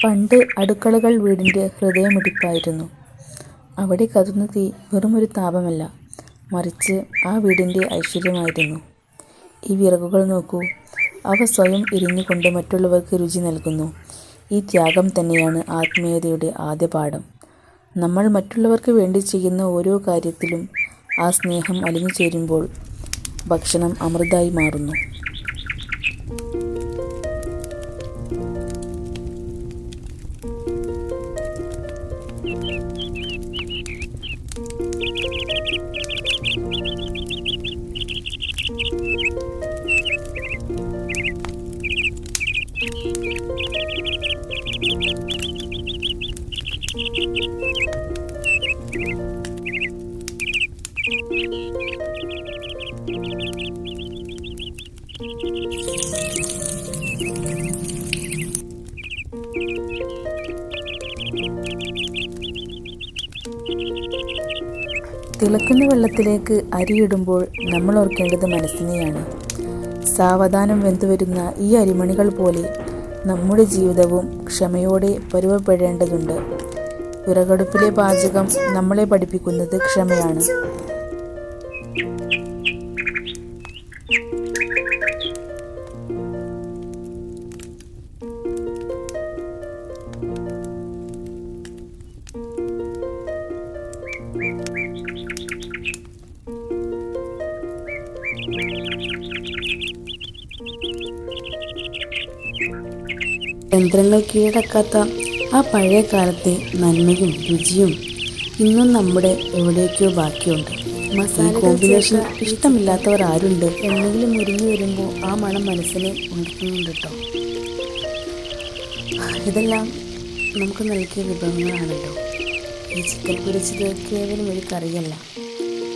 പണ്ട് അടുക്കളകൾ വീടിൻ്റെ ഹൃദയമിടിപ്പായിരുന്നു. അവിടെ കത്തുന്ന തീ വെറുമൊരു താപമല്ല, മറിച്ച് ആ വീടിൻ്റെ ഐശ്വര്യമായിരുന്നു. ഈ വിറകുകൾ നോക്കൂ, അവ സ്വയം എരിഞ്ഞുകൊണ്ട് മറ്റുള്ളവർക്ക് രുചി നൽകുന്നു. ഈ ത്യാഗം തന്നെയാണ് ആത്മീയതയുടെ ആദ്യ പാഠം. നമ്മൾ മറ്റുള്ളവർക്ക് വേണ്ടി ചെയ്യുന്ന ഓരോ കാര്യത്തിലും ആ സ്നേഹം അലിഞ്ഞു ചേരുമ്പോൾ ഭക്ഷണം അമൃതായി മാറുന്നു. തിളക്കുന്ന വെള്ളത്തിലേക്ക് അരിയിടുമ്പോൾ നമ്മൾ ഓർക്കേണ്ടത് മനസ്സിനെയാണ്. സാവധാനം വെന്തുവരുന്ന ഈ അരിമണികൾ പോലെ നമ്മുടെ ജീവിതവും ക്ഷമയോടെ പരുവപ്പെടേണ്ടതുണ്ട്. വിറകടുപ്പിലെ പാചകം നമ്മളെ പഠിപ്പിക്കുന്നത് ക്ഷമയാണ്. യന്ത്രങ്ങൾ കീഴടക്കാത്ത ആ പഴയ കാലത്തെ നന്മയും രുചിയും ഇന്നും നമ്മുടെ എവിടേക്കോ ബാക്കിയുണ്ട്. മസാല കോമ്പിനേഷൻ ഇഷ്ടമില്ലാത്തവർ ആരുണ്ട്? എന്നെങ്കിലും മുരിഞ്ഞു വരുമ്പോൾ ആ മണം മനസ്സിനെ ഉണർത്തുന്നുണ്ട് കേട്ടോ. ഇതെല്ലാം നമുക്ക് നൽകിയ വിഭവങ്ങളാണല്ലോ. ഈ ചിക്കൻ പൊരിച്ചത് കേവലം ഒരു കറിയല്ല,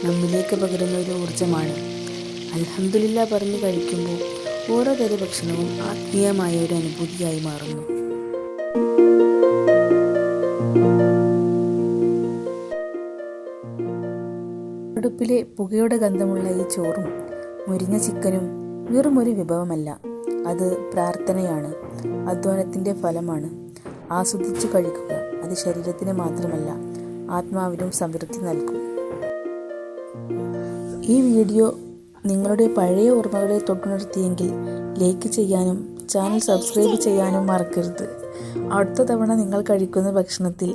നമ്മിലേക്ക് പകരുന്ന ഒരു ഊർജ്ജമാണ്. അൽഹംദുലില്ലാ പറഞ്ഞ് കഴിക്കുമ്പോൾ ഓരോ തരി ഭക്ഷണവും ആത്മീയമായ ഒരു അനുഭൂതിയായി മാറുന്നു. അടുപ്പിലെ പുകയുടെ ഗന്ധമുള്ള ഈ ചോറും മുരിഞ്ഞ ചിക്കനും വെറും ഒരു വിഭവമല്ല, അത് പ്രാർത്ഥനയാണ്, അധ്വാനത്തിൻ്റെ ഫലമാണ്. ആസ്വദിച്ചു കഴിക്കുക. അത് ശരീരത്തിന് മാത്രമല്ല, ആത്മാവിനും സംതൃപ്തി നൽകും. ഈ വീഡിയോ നിങ്ങളുടെ പഴയ ഓർമ്മകളെ തൊട്ടുണർത്തിയെങ്കിൽ ലൈക്ക് ചെയ്യാനും ചാനൽ സബ്സ്ക്രൈബ് ചെയ്യാനും മറക്കരുത്. അടുത്ത തവണ നിങ്ങൾ കഴിക്കുന്ന ഭക്ഷണത്തിൽ